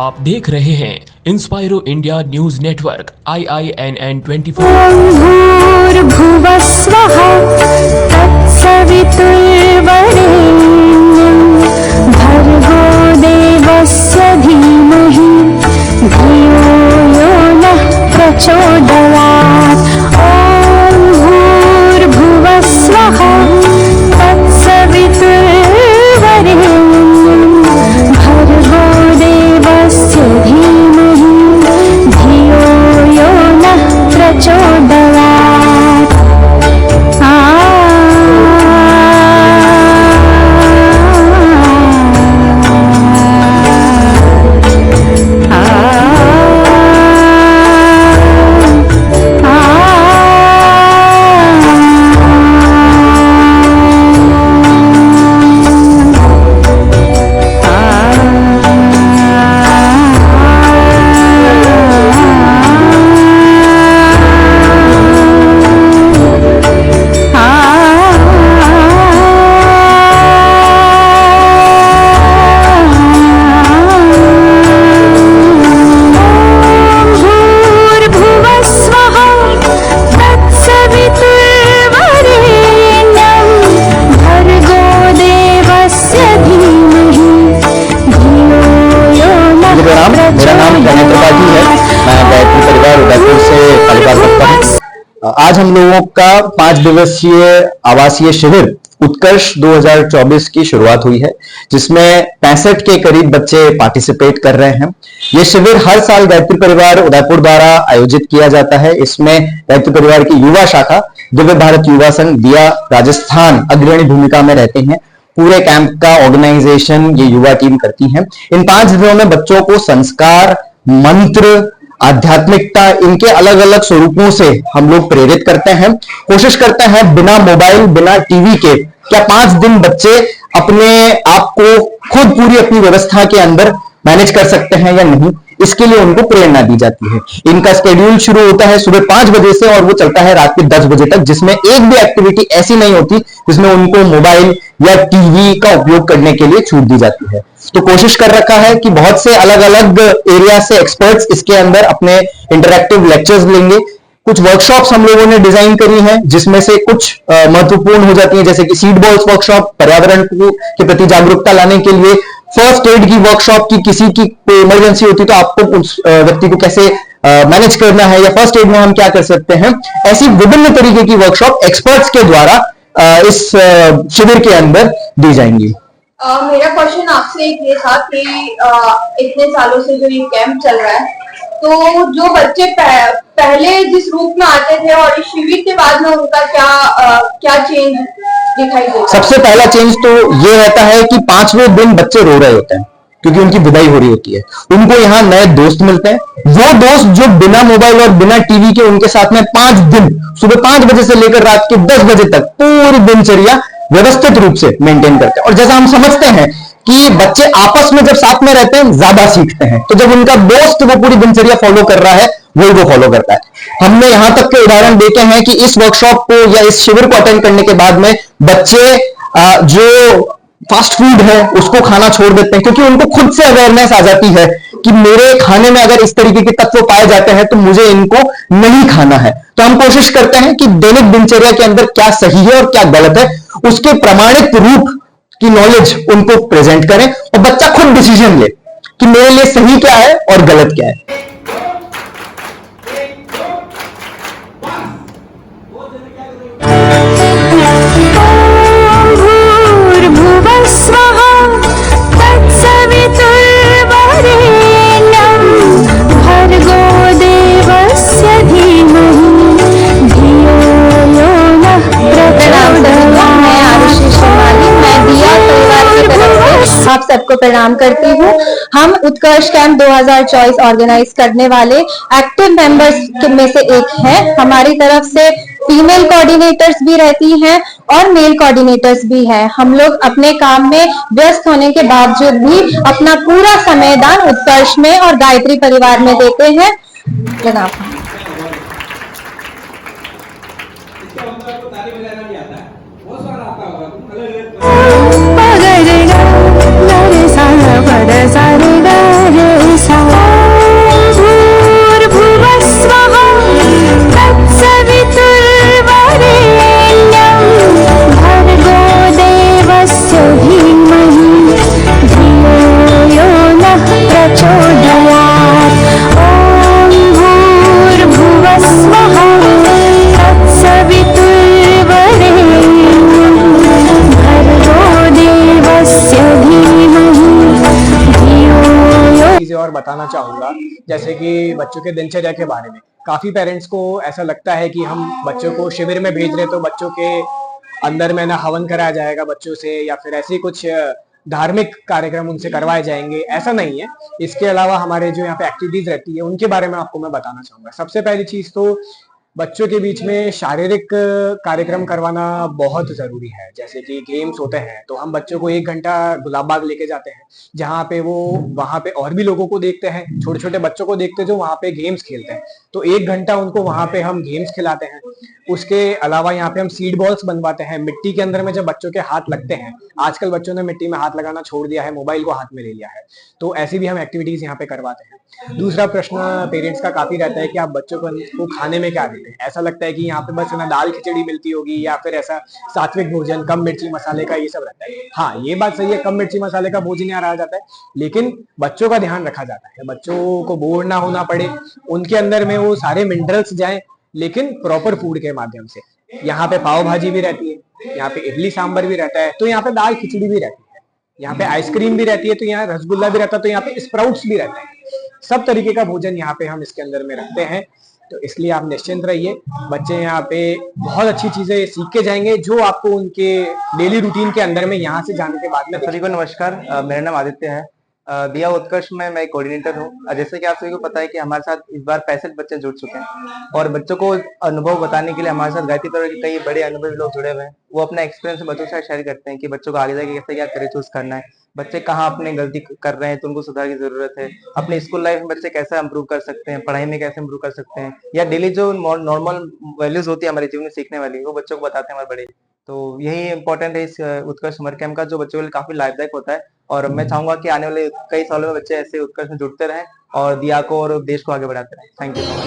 आप देख रहे हैं इंस्पायरो इंडिया न्यूज नेटवर्क IINN 24। भूर्भुवस्वः तत्सवितुर्वरेण्यं भर्गो देवस्य धीमहि धियो यो नः प्रचोदयात्। ॐ भूर्भुवस्वः तत्सवितुर्वरेण्यं भर्गो देवस्य धीमहि धियो यो नः प्रचोदयात्। आज हम लोगों का 5 दिवसीय आवासीय शिविर उत्कर्ष 2024 की शुरुआत हुई है, जिसमें 65 के करीब बच्चे पार्टिसिपेट कर रहे हैं। ये शिविर हर साल गायत्री परिवार उदयपुर द्वारा आयोजित किया जाता है। इसमें गायत्री परिवार की युवा शाखा दिव्य भारत युवा संघ दिया राजस्थान अग्रणी भूमिका में रहते हैं। पूरे कैंप का ऑर्गेनाइजेशन ये युवा टीम करती है। इन 5 दिनों में बच्चों को संस्कार, मंत्र, आध्यात्मिकता, इनके अलग अलग स्वरूपों से हम लोग प्रेरित करते हैं। कोशिश करते हैं बिना मोबाइल, बिना टीवी के क्या 5 दिन बच्चे अपने आप को खुद पूरी अपनी व्यवस्था के अंदर मैनेज कर सकते हैं या नहीं, इसके लिए उनको प्रेरणा दी जाती है। इनका शेड्यूल शुरू होता है सुबह 5 बजे से और वो चलता है रात के 10 बजे तक, जिसमें एक भी एक्टिविटी ऐसी नहीं होती जिसमें उनको मोबाइल या टीवी का उपयोग करने के लिए छूट दी जाती है। तो कोशिश कर रखा है कि बहुत से अलग अलग एरिया से एक्सपर्ट्स इसके अंदर अपने इंटरैक्टिव लेक्चर्स लेंगे। कुछ वर्कशॉप्स हम लोगों ने डिजाइन करी हैं, जिसमें से कुछ महत्वपूर्ण हो जाती हैं, जैसे कि सीड बॉल्स वर्कशॉप पर्यावरण के प्रति जागरूकता लाने के लिए, फर्स्ट एड की वर्कशॉप की किसी की इमरजेंसी होती तो आपको उस व्यक्ति को कैसे मैनेज करना है या फर्स्ट एड में हम क्या कर सकते हैं, ऐसी विभिन्न तरीके की वर्कशॉप एक्सपर्ट्स के द्वारा इस शिविर के अंदर दी जाएंगी। मेरा क्वेश्चन आपसे ये था कि इतने सालों से जो ये कैंप चल रहा है, तो जो बच्चे पहले जिस रूप में आते थे और इस शिविर के बाद में उनका क्या चेंज दिखाई देता है? सबसे पहला चेंज तो ये रहता है कि 5वें दिन बच्चे रो रहे होते हैं क्योंकि उनकी विदाई हो रही होती है। उनको यहाँ नए दोस्त मिलते हैं, वो दोस्त जो बिना मोबाइल और बिना टीवी के उनके साथ में 5 दिन सुबह 5 बजे से लेकर रात के 10 बजे तक पूरी दिनचर्या व्यवस्थित रूप से मेंटेन करते हैं। और जैसा हम समझते हैं कि बच्चे आपस में जब साथ में रहते हैं ज्यादा सीखते हैं, तो जब उनका दोस्त वो पूरी दिनचर्या फॉलो कर रहा है वही वो फॉलो करता है। हमने यहां तक के उदाहरण देखे हैं कि इस वर्कशॉप को या इस शिविर को अटेंड करने के बाद में बच्चे जो फास्ट फूड है उसको खाना छोड़ देते हैं, क्योंकि उनको खुद से अवेयरनेस आ जाती है कि मेरे खाने में अगर इस तरीके के तत्व पाए जाते हैं तो मुझे इनको नहीं खाना है। तो हम कोशिश करते हैं कि दैनिक दिनचर्या के अंदर क्या सही है और क्या गलत है, उसके प्रमाणित रूप की नॉलेज उनको प्रेजेंट करें और बच्चा खुद डिसीजन ले कि मेरे लिए सही क्या है और गलत क्या है। भूर्भुवस्वः तत्सवितुर्वरेण्यं भर्गो देवस्य धीमहि धियो यो नः प्रचोदयात्। आप सबको प्रणाम करती हूँ। हम उत्कर्ष कैंप 2024 ऑर्गेनाइज करने वाले एक्टिव मेंबर्स में से एक हैं। हमारी तरफ से फीमेल कोऑर्डिनेटर्स भी रहती हैं और मेल कोऑर्डिनेटर्स भी हैं। हम लोग अपने काम में व्यस्त होने के बावजूद भी अपना पूरा समय दान उत्कर्ष में और गायत्री परिवार में देते हैं। जनाब पगरेगा नरे सा पद सा रे गा रे सा और बताना चाहूंगा, जैसे कि बच्चों के दिनचर्या के बारे में। काफी पेरेंट्स को ऐसा लगता है कि हम बच्चों को शिविर में भेज रहे तो बच्चों के अंदर में ना हवन कराया जाएगा बच्चों से, या फिर ऐसे कुछ धार्मिक कार्यक्रम उनसे करवाए जाएंगे। ऐसा नहीं है। इसके अलावा हमारे जो यहाँ पे एक्टिविटीज रहती है उनके बारे में आपको मैं बताना चाहूंगा। सबसे पहली चीज तो बच्चों के बीच में शारीरिक कार्यक्रम करवाना बहुत जरूरी है। जैसे कि गेम्स होते हैं तो हम बच्चों को 1 घंटा गुलाब बाग लेके जाते हैं, जहाँ पे वो वहां पे और भी लोगों को देखते हैं, छोटे छोटे बच्चों को देखते हैं जो वहां पे गेम्स खेलते हैं, तो 1 घंटा उनको वहां पे हम गेम्स खिलाते हैं। उसके अलावा यहाँ पे हम सीड बॉल्स बनवाते हैं मिट्टी के अंदर में, जब बच्चों के हाथ लगते हैं, आजकल बच्चों ने मिट्टी में हाथ लगाना छोड़ दिया है, मोबाइल को हाथ में ले लिया है, तो ऐसी भी हम एक्टिविटीज यहाँ पे करवाते हैं। दूसरा प्रश्न पेरेंट्स का काफी रहता है कि आप बच्चों को खाने में क्या देते हैं। ऐसा लगता है कि यहाँ पे बस ना दाल खिचड़ी मिलती होगी या फिर ऐसा सात्विक भोजन कम मिर्ची मसाले का, ये सब रहता है। हाँ, ये बात सही है, कम मिर्ची मसाले का भोजन यहाँ रहा जाता है, लेकिन बच्चों का ध्यान रखा जाता है, बच्चों को बोर ना होना पड़े, उनके अंदर में वो सारे मिनरल्स जाएं, लेकिन प्रॉपर फूड के माध्यम से। यहाँ पे पाव भाजी भी रहती है, यहाँ पे इडली सांभर भी रहता है, तो यहाँ पे दाल खिचड़ी भी रहती है, यहाँ पे आइसक्रीम भी रहती है, तो यहाँ रसगुल्ला भी रहता है, तो यहाँ पे स्प्राउट्स भी रहते हैं। सब तरीके का भोजन यहाँ पे हम इसके अंदर में रखते हैं, तो इसलिए आप निश्चिंत रहिए। बच्चे यहाँ पे बहुत अच्छी चीजें सीख के जाएंगे जो आपको उनके डेली रूटीन के अंदर में यहाँ से जाने के बाद में। सभी को नमस्कार, मेरा नाम आदित्य है। दिया उत्कर्ष में मैं कोऑर्डिनेटर हूँ। जैसे कि आप सभी को पता है कि हमारे साथ इस बार 65 बच्चे जुड़ चुके हैं, और बच्चों को अनुभव बताने के लिए हमारे साथ गायत्री परिवार के कई बड़े अनुभवी लोग जुड़े हुए हैं। वो अपना एक्सपीरियंस बच्चों के साथ शेयर करते हैं कि बच्चों को आगे जाके कैसे क्या करियर चूज करना है, बच्चे कहाँ अपने गलती कर रहे हैं तो उनको सुधार की जरूरत है, अपने स्कूल लाइफ में बच्चे कैसे इंप्रूव कर सकते हैं, पढ़ाई में कैसे इंप्रूव कर सकते हैं, या डेली जो नॉर्मल वैल्यूज होती है हमारे जीवन में सीखने वाली, वो बच्चों को बताते हैं हमारे बड़े। तो यही इंपॉर्टेंट है इस उत्कर्ष समर कैंप का, जो बच्चों के लिए काफी लाभदायक होता है। और मैं चाहूंगा कि आने वाले कई सालों में बच्चे ऐसे उत्कर्ष में जुड़ते रहें और दिया को और देश को आगे बढ़ाते रहें। Thank you so much.